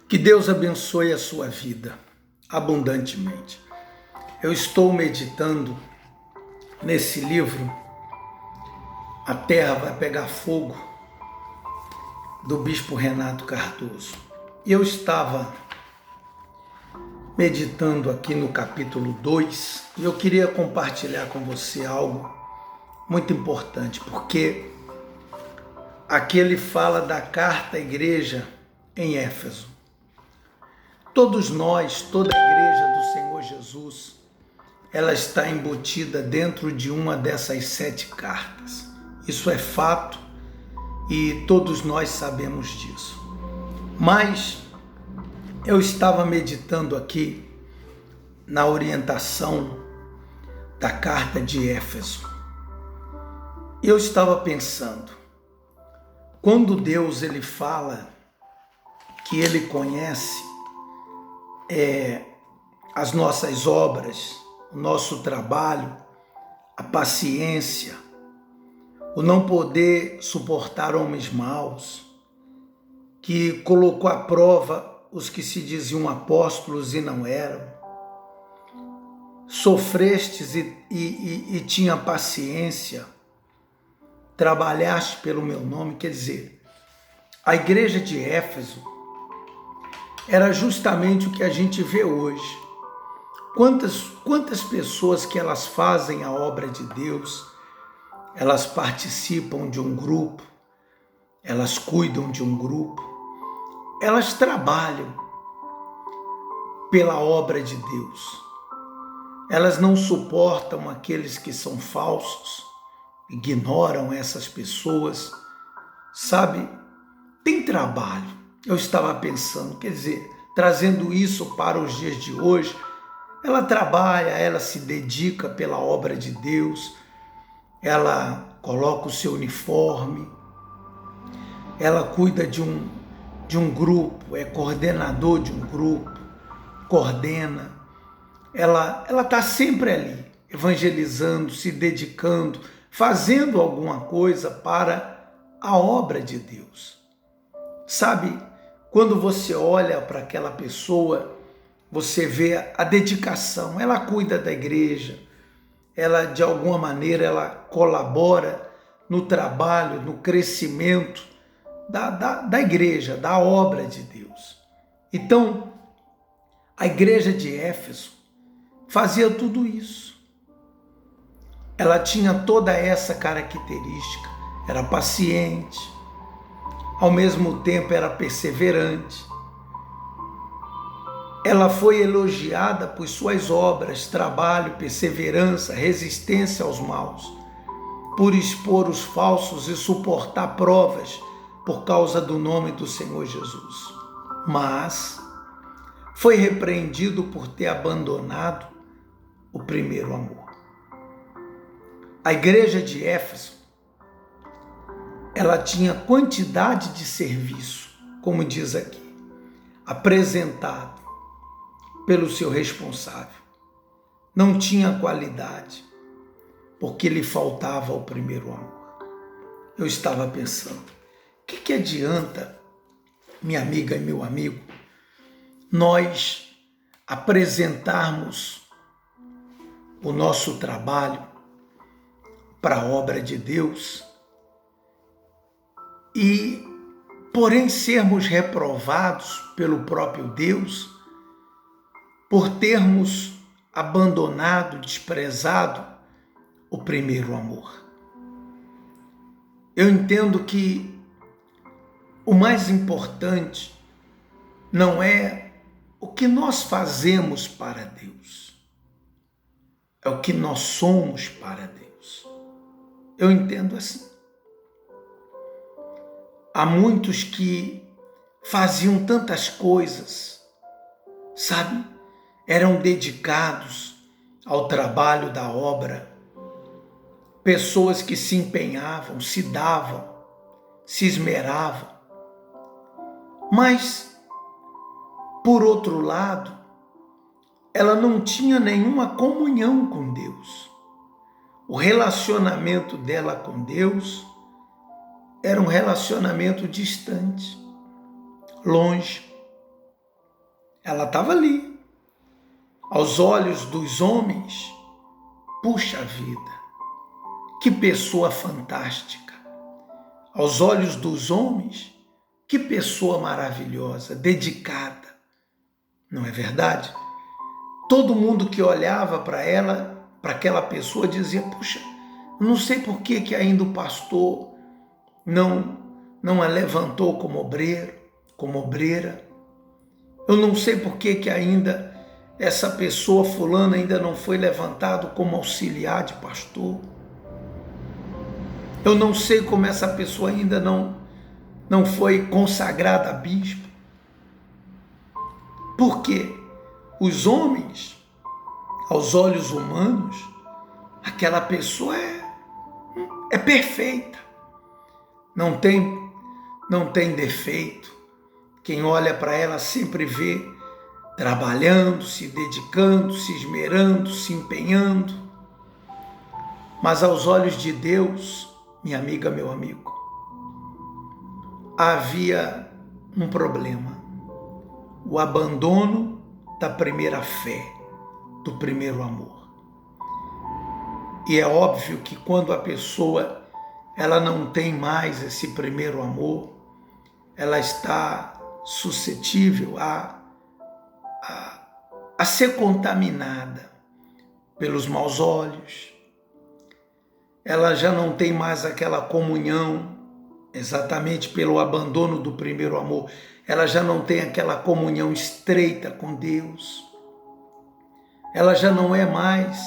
Que Deus abençoe a sua vida abundantemente. Eu estou meditando nesse livro, A Terra Vai Pegar Fogo, do Bispo Renato Cardoso. E eu estava meditando aqui no capítulo 2 e eu queria compartilhar com você algo muito importante, porque aqui ele fala da carta à igreja em Éfeso. Todos nós, toda a igreja do Senhor Jesus, ela está embutida dentro de uma dessas 7 cartas. Isso é fato e todos nós sabemos disso. Mas eu estava meditando aqui na orientação da carta de Éfeso. Eu estava pensando, quando Deus ele fala que ele conhece as nossas obras, o nosso trabalho, a paciência, o não poder suportar homens maus, que colocou à prova os que se diziam apóstolos e não eram, sofrestes e tinha paciência, trabalhaste pelo meu nome. Quer dizer, a igreja de Éfeso era justamente o que a gente vê hoje. Quantas pessoas que elas fazem a obra de Deus, elas participam de um grupo, elas cuidam de um grupo, elas trabalham pela obra de Deus. Elas não suportam aqueles que são falsos, ignoram essas pessoas, sabe? Tem trabalho. Eu estava pensando, quer dizer, trazendo isso para os dias de hoje, ela trabalha, ela se dedica pela obra de Deus, ela coloca o seu uniforme, ela cuida de um grupo, é coordenador de um grupo, coordena, ela está sempre ali, evangelizando, se dedicando, fazendo alguma coisa para a obra de Deus. Sabe, quando você olha para aquela pessoa, você vê a dedicação, ela cuida da igreja, ela de alguma maneira ela colabora no trabalho, no crescimento da igreja, da obra de Deus. Então, a igreja de Éfeso fazia tudo isso. Ela tinha toda essa característica, era paciente, ao mesmo tempo era perseverante. Ela foi elogiada por suas obras, trabalho, perseverança, resistência aos maus, por expor os falsos e suportar provas por causa do nome do Senhor Jesus. Mas foi repreendido por ter abandonado o primeiro amor. A igreja de Éfeso, ela tinha quantidade de serviço, como diz aqui, apresentado pelo seu responsável. Não tinha qualidade, porque lhe faltava o primeiro amor. Eu estava pensando, o que adianta, minha amiga e meu amigo, nós apresentarmos o nosso trabalho para a obra de Deus e, porém, sermos reprovados pelo próprio Deus por termos abandonado, desprezado o primeiro amor. Eu entendo que o mais importante não é o que nós fazemos para Deus, é o que nós somos para Deus. Eu entendo assim. Há muitos que faziam tantas coisas, sabe? Eram dedicados ao trabalho da obra, pessoas que se empenhavam, se davam, se esmeravam. Mas, por outro lado, ela não tinha nenhuma comunhão com Deus. O relacionamento dela com Deus era um relacionamento distante, longe. Ela estava ali. Aos olhos dos homens, puxa vida, que pessoa fantástica. Aos olhos dos homens, que pessoa maravilhosa, dedicada. Não é verdade? Todo mundo que olhava para ela, para aquela pessoa, dizia: puxa, não sei por que ainda o pastor não a levantou como obreiro, como obreira. Eu não sei por que ainda essa pessoa fulana ainda não foi levantado como auxiliar de pastor. Eu não sei como essa pessoa ainda não foi consagrada a bispo. Porque os homens, aos olhos humanos, aquela pessoa é perfeita. Não tem defeito. Quem olha para ela sempre vê trabalhando, se dedicando, se esmerando, se empenhando. Mas aos olhos de Deus, minha amiga, meu amigo, havia um problema: o abandono da primeira fé, do primeiro amor. E é óbvio que quando a pessoa ela não tem mais esse primeiro amor, ela está suscetível a ser contaminada pelos maus olhos. Ela já não tem mais aquela comunhão, exatamente pelo abandono do primeiro amor. Ela já não tem aquela comunhão estreita com Deus. Ela já não é mais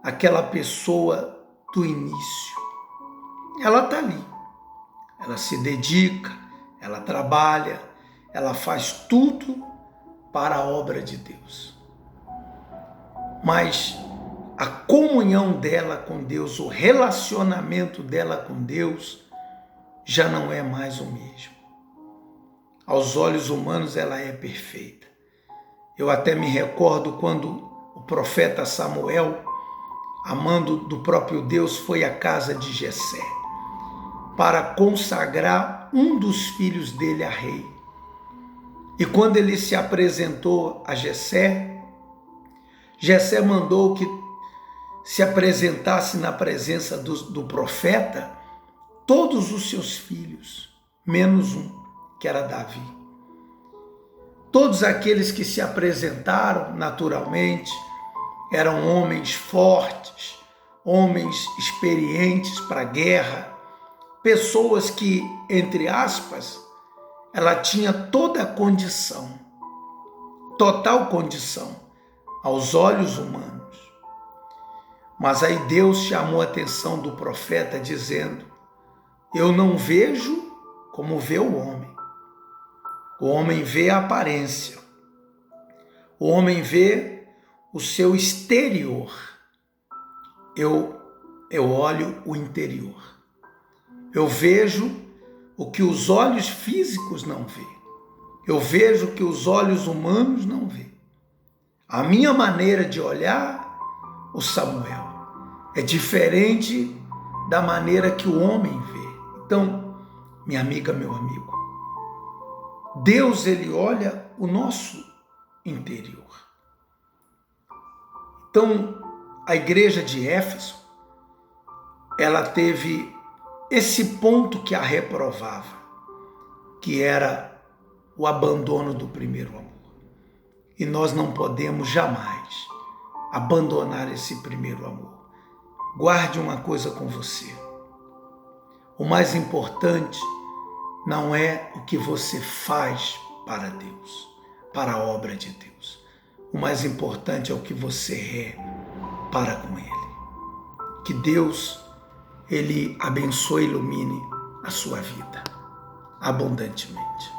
aquela pessoa do início. Ela está ali. Ela se dedica, ela trabalha, ela faz tudo para a obra de Deus. Mas a comunhão dela com Deus, o relacionamento dela com Deus, já não é mais o mesmo. Aos olhos humanos ela é perfeita. Eu até me recordo quando o profeta Samuel, amando do próprio Deus, foi à casa de Jessé para consagrar um dos filhos dele a rei. E quando ele se apresentou a Jessé, Jessé mandou que se apresentasse na presença do profeta todos os seus filhos, menos um, que era Davi. Todos aqueles que se apresentaram naturalmente eram homens fortes, homens experientes para a guerra, pessoas que, entre aspas, ela tinha toda a condição, total condição, aos olhos humanos. Mas aí Deus chamou a atenção do profeta dizendo: eu não vejo como vê o homem. O homem vê a aparência. O homem vê o seu exterior. Eu olho o interior. Eu vejo o que os olhos físicos não vê. Eu vejo o que os olhos humanos não vê. A minha maneira de olhar o Samuel é diferente da maneira que o homem vê. Então, minha amiga, meu amigo, Deus, ele olha o nosso interior. Então, a igreja de Éfeso, ela teve esse ponto que a reprovava, que era o abandono do primeiro amor. E nós não podemos jamais abandonar esse primeiro amor. Guarde uma coisa com você. O mais importante não é o que você faz para Deus, para a obra de Deus. O mais importante é o que você é para com Ele. Que Deus, Ele abençoe e ilumine a sua vida abundantemente.